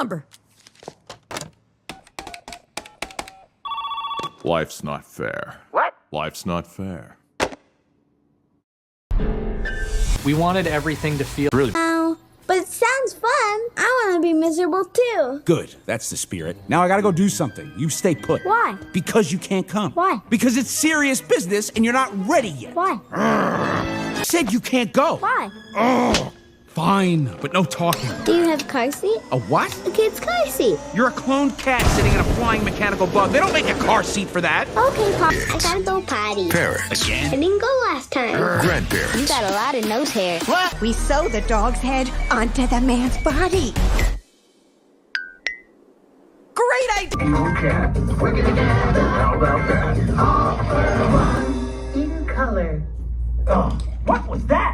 number. Life's not fair. What? Life's not fair. We wanted everything to feel Really? Oh, but it sounds fun. I want to be miserable too. Good, that's the spirit. Now I gotta go do something. You stay put. Why? Because you can't come. Why? Because it's serious business and you're not ready yet. Why? Said you can't go. Why? Fine, but no talking. Do you have a car seat? A what? A kid's car seat. You're a cloned cat sitting in a flying mechanical bug. They don't make a car seat for that. Okay, Pop. I gotta go potty. Parents. I didn't go last time. You Grandparents. got a lot of nose hair. We sew the dog's head onto the man's body. Great idea. In color. Oh, what was that?